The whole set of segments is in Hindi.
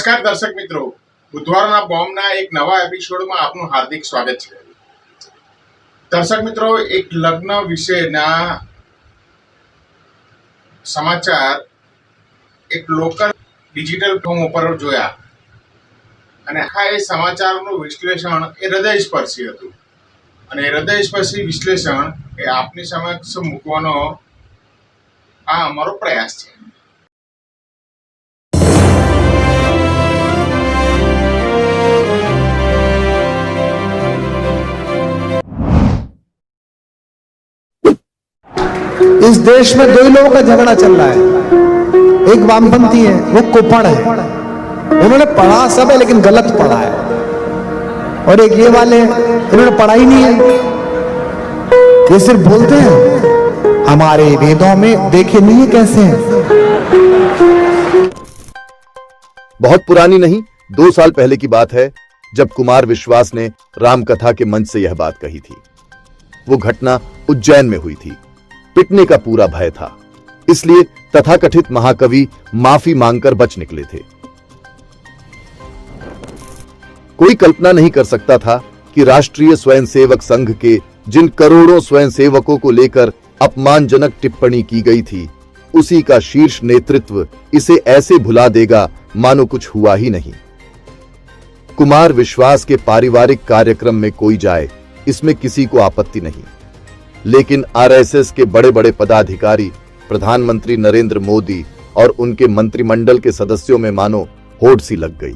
નમસ્કાર દર્શક મિત્રો, બુધવારના બોમ્બના એક નવા એપિસોડમાં આપનું હાર્દિક સ્વાગત છે. દર્શક મિત્રો, એક લગ્ન વિશેના સમાચાર એક લોકલ ડિજિટલ ફોર્મ ઉપર જોયા અને આ એ સમાચારનું વિશ્લેષણ એ હૃદયસ્પર્શી હતું અને હૃદયસ્પર્શી વિશ્લેષણ એ આપની સમક્ષ મૂકવાનો આ અમારો પ્રયાસ છે. इस देश में दो ही लोगों का झगड़ा चल रहा है. एक वामपंथी है, वो कुपड़ है, उन्होंने पढ़ा सब है लेकिन गलत पढ़ा है. और एक ये वाले इन्होंने पढ़ा ही नहीं है, ये सिर्फ बोलते हैं. हमारे वेदों में देखे नहीं है कैसे हैं. बहुत पुरानी नहीं, 2 साल पहले की बात है जब कुमार विश्वास ने रामकथा के मंच से यह बात कही थी. वो घटना उज्जैन में हुई थी. पिटने का पूरा भय था, इसलिए तथाकथित महाकवि माफी मांगकर बच निकले थे. कोई कल्पना नहीं कर सकता था कि राष्ट्रीय स्वयंसेवक संघ के जिन करोड़ों स्वयंसेवकों को लेकर अपमानजनक टिप्पणी की गई थी, उसी का शीर्ष नेतृत्व इसे ऐसे भुला देगा मानो कुछ हुआ ही नहीं. कुमार विश्वास के पारिवारिक कार्यक्रम में कोई जाए, इसमें किसी को आपत्ति नहीं, लेकिन आरएसएस के बड़े बड़े पदाधिकारी, प्रधानमंत्री नरेंद्र मोदी और उनके मंत्रिमंडल के सदस्यों में मानो होड़ सी लग गई.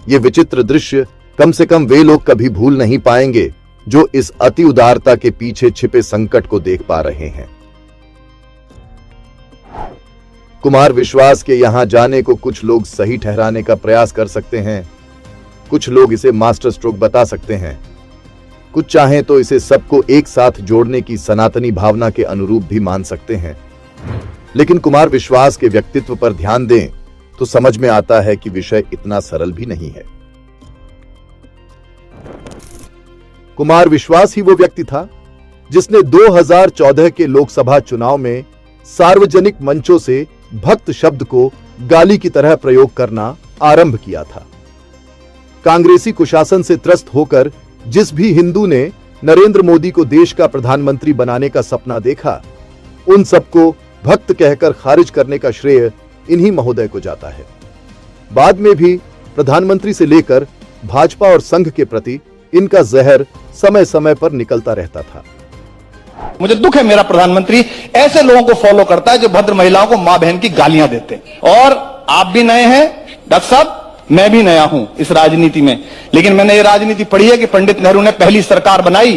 ये विचित्र दृश्य कम से कम वे लोग कभी भूल नहीं पाएंगे जो इस अति उदारता के पीछे छिपे संकट को देख पा रहे हैं. कुमार विश्वास के यहां जाने को कुछ लोग सही ठहराने का प्रयास कर सकते हैं, कुछ लोग इसे मास्टर स्ट्रोक बता सकते हैं, कुछ चाहें तो इसे सबको एक साथ जोड़ने की सनातनी भावना के अनुरूप भी मान सकते हैं. लेकिन कुमार विश्वास के व्यक्तित्व पर ध्यान दें तो समझ में आता है कि विषय इतना सरल भी नहीं है. कुमार विश्वास ही वो व्यक्ति था जिसने 2014 के लोकसभा चुनाव में सार्वजनिक मंचों से भक्त शब्द को गाली की तरह प्रयोग करना आरंभ किया था. कांग्रेसी कुशासन से त्रस्त होकर जिस भी हिंदू ने नरेंद्र मोदी को देश का प्रधानमंत्री बनाने का सपना देखा, उन सबको भक्त कहकर खारिज करने का श्रेय इन्हीं महोदय को जाता है. बाद में भी प्रधानमंत्री से लेकर भाजपा और संघ के प्रति इनका जहर समय समय पर निकलता रहता था. मुझे दुख है, मेरा प्रधानमंत्री ऐसे लोगों को फॉलो करता है जो भद्र महिलाओं को मां बहन की गालियां देते हैं. और आप भी नए हैं डॉक्टर साहब, मैं भी नया हूं इस राजनीति में, लेकिन मैंने ये राजनीति पढ़ी है कि पंडित नेहरू ने पहली सरकार बनाई,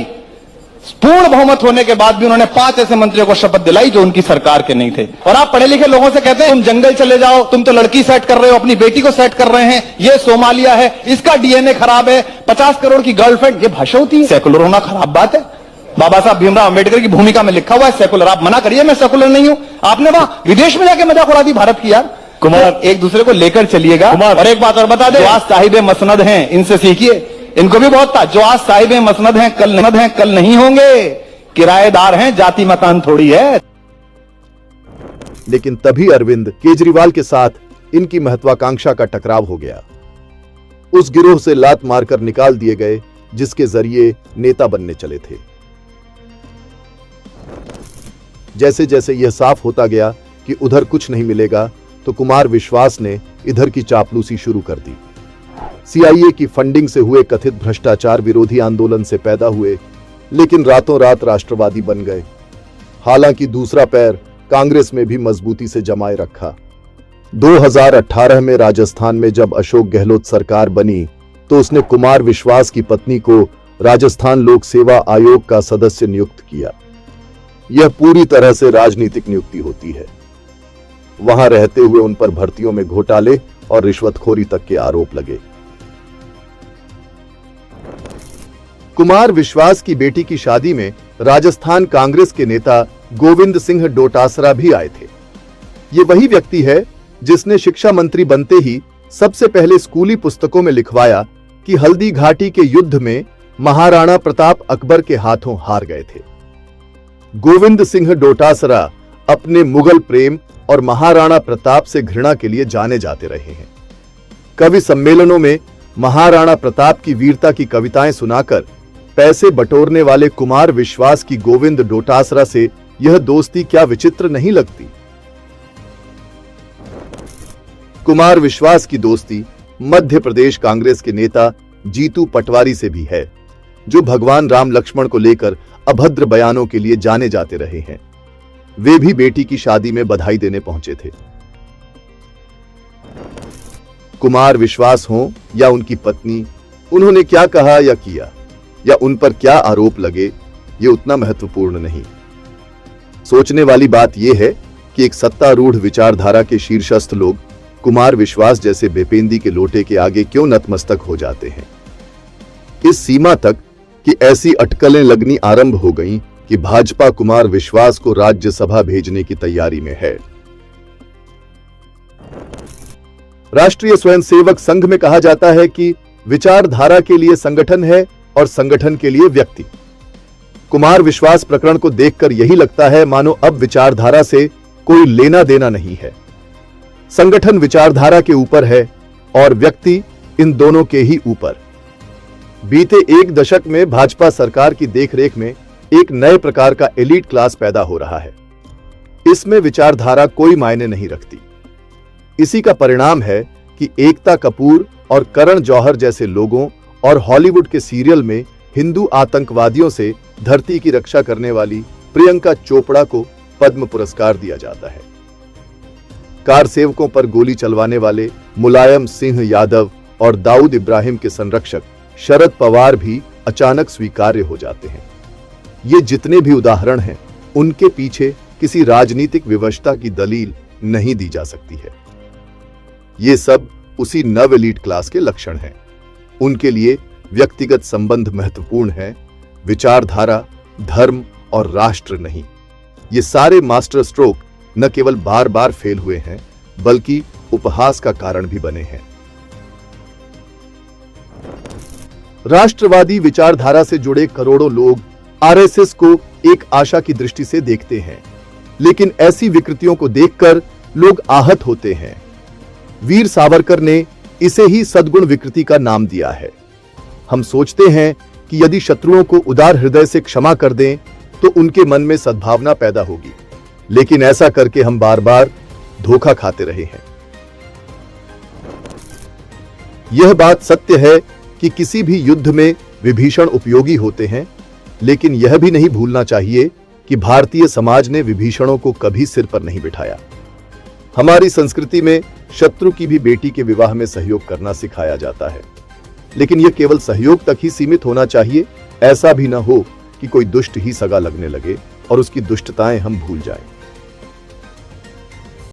पूर्ण बहुमत होने के बाद भी उन्होंने 5 ऐसे मंत्रियों को शपथ दिलाई जो उनकी सरकार के नहीं थे. और आप पढ़े लिखे लोगों से कहते हैं तुम जंगल चले जाओ, तुम तो लड़की सेट कर रहे हो, अपनी बेटी को सेट कर रहे हैं, ये सोमालिया है, इसका डीएनए खराब है, 50 करोड़ की गर्लफ्रेंड, ये भाषा होती है? सेकुलर होना खराब बात है. बाबा साहब भीमराव अंबेडकर की भूमिका में लिखा हुआ है सेकुलर. आप मना करिए, मैं सेकुलर नहीं हूं. आपने वहां विदेश में जाके मजाक उड़ा दी भारत की. यार कुमार, एक दूसरे को लेकर चलिएगा. और एक बात और बता दे, जो आज साहिब मसनद हैं इनसे सीखिए. इनको भी बहुत था, जो आज साहिब मसनद हैं कल नहीं होंगे, किराएदार हैं, जाति मकान थोड़ी है. लेकिन तभी अरविंद केजरीवाल के साथ इनकी महत्वाकांक्षा का टकराव हो गया. उस गिरोह से लात मारकर निकाल दिए गए जिसके जरिए नेता बनने चले थे. जैसे जैसे यह साफ होता गया कि उधर कुछ नहीं मिलेगा, तो कुमार विश्वास ने इधर की चापलूसी शुरू कर दी. सीआईए की फंडिंग से हुए कथित भ्रष्टाचार विरोधी आंदोलन से पैदा हुए, लेकिन रातों रात राष्ट्रवादी बन गए. हालांकि दूसरा पैर कांग्रेस में भी मजबूती से जमाए रखा. 2018 में राजस्थान में जब अशोक गहलोत सरकार बनी, तो उसने कुमार विश्वास की पत्नी को राजस्थान लोक सेवा आयोग का सदस्य नियुक्त किया. यह पूरी तरह से राजनीतिक नियुक्ति होती है. वहां रहते हुए उन पर भर्तियों में घोटाले और रिश्वतखोरी तक के आरोप लगे. कुमार विश्वास की बेटी की शादी में राजस्थान कांग्रेस के नेता गोविंद सिंह डोटासरा भी आए थे. ये वही व्यक्ति है जिसने शिक्षा मंत्री बनते ही सबसे पहले स्कूली पुस्तकों में लिखवाया कि हल्दी घाटी के युद्ध में महाराणा प्रताप अकबर के हाथों हार गए थे. गोविंद सिंह डोटासरा अपने मुगल प्रेम और महाराणा प्रताप से घृणा के लिए जाने जाते रहे हैं. कवि सम्मेलनों में महाराणा प्रताप की वीरता की कविताएं सुनाकर पैसे बटोरने वाले कुमार विश्वास की गोविंद डोटासरा से यह दोस्ती क्या विचित्र नहीं लगती। कुमार विश्वास की दोस्ती मध्य प्रदेश कांग्रेस के नेता जीतू पटवारी से भी है, जो भगवान राम लक्ष्मण को लेकर अभद्र बयानों के लिए जाने जाते रहे हैं। वे भी बेटी की शादी में बधाई देने पहुंचे थे। कुमार विश्वास हो या उनकी पत्नी, उन्होंने क्या कहा या किया या उन पर क्या आरोप लगे, ये उतना महत्वपूर्ण नहीं। सोचने वाली बात यह है कि एक सत्तारूढ़ विचारधारा के शीर्षस्थ लोग कुमार विश्वास जैसे बेपेंदी के लोटे के आगे क्यों नतमस्तक हो जाते हैं। इस सीमा तक कि ऐसी अटकलें लगनी आरंभ हो गईं कि भाजपा कुमार विश्वास को राज्यसभा भेजने की तैयारी में है। राष्ट्रीय स्वयंसेवक संघ में कहा जाता है कि विचारधारा के लिए संगठन है और संगठन के लिए व्यक्ति। कुमार विश्वास प्रकरण को देखकर यही लगता है मानो अब विचारधारा से कोई लेना देना नहीं है। संगठन विचारधारा के ऊपर है और व्यक्ति इन दोनों के ही ऊपर। बीते एक दशक में भाजपा सरकार की देखरेख में एक नए प्रकार का एलीट क्लास पैदा हो रहा है। इसमें विचारधारा कोई मायने नहीं रखती। इसी का परिणाम है कि एकता कपूर और करण जौहर जैसे लोगों और हॉलीवुड के सीरियल में हिंदू आतंकवादियों से धरती की रक्षा करने वाली प्रियंका चोपड़ा को पद्म पुरस्कार दिया जाता है। कार सेवकों पर गोली चलवाने वाले मुलायम सिंह यादव और दाऊद इब्राहिम के संरक्षक शरद पवार भी अचानक स्वीकार्य हो जाते हैं। ये जितने भी उदाहरण हैं, उनके पीछे किसी राजनीतिक विवशता की दलील नहीं दी जा सकती है। ये सब उसी नव एलीट क्लास के लक्षण हैं। उनके लिए व्यक्तिगत संबंध महत्वपूर्ण है, विचारधारा, धर्म और राष्ट्र नहीं। ये सारे मास्टर स्ट्रोक न केवल बार बार फेल हुए हैं, बल्कि उपहास का कारण भी बने हैं। राष्ट्रवादी विचारधारा से जुड़े करोड़ों लोग आरएसएस को एक आशा की दृष्टि से देखते हैं, लेकिन ऐसी विकृतियों को देखकर लोग आहत होते हैं। वीर सावरकर ने इसे ही सद्गुण विकृति का नाम दिया है। हम सोचते हैं कि यदि शत्रुओं को उदार हृदय से क्षमा कर दें तो उनके मन में सद्भावना पैदा होगी, लेकिन ऐसा करके हम बार बार धोखा खाते रहे हैं। यह बात सत्य है कि किसी भी युद्ध में विभीषण उपयोगी होते हैं, लेकिन यह भी नहीं भूलना चाहिए कि भारतीय समाज ने विभीषणों को कभी सिर पर नहीं बिठाया। हमारी संस्कृति में शत्रु की भी बेटी के विवाह में सहयोग करना सिखाया जाता है, लेकिन यह केवल सहयोग तक ही सीमित होना चाहिए। ऐसा भी न हो कि कोई दुष्ट ही सगा लगने लगे और उसकी दुष्टताएं हम भूल जाएं।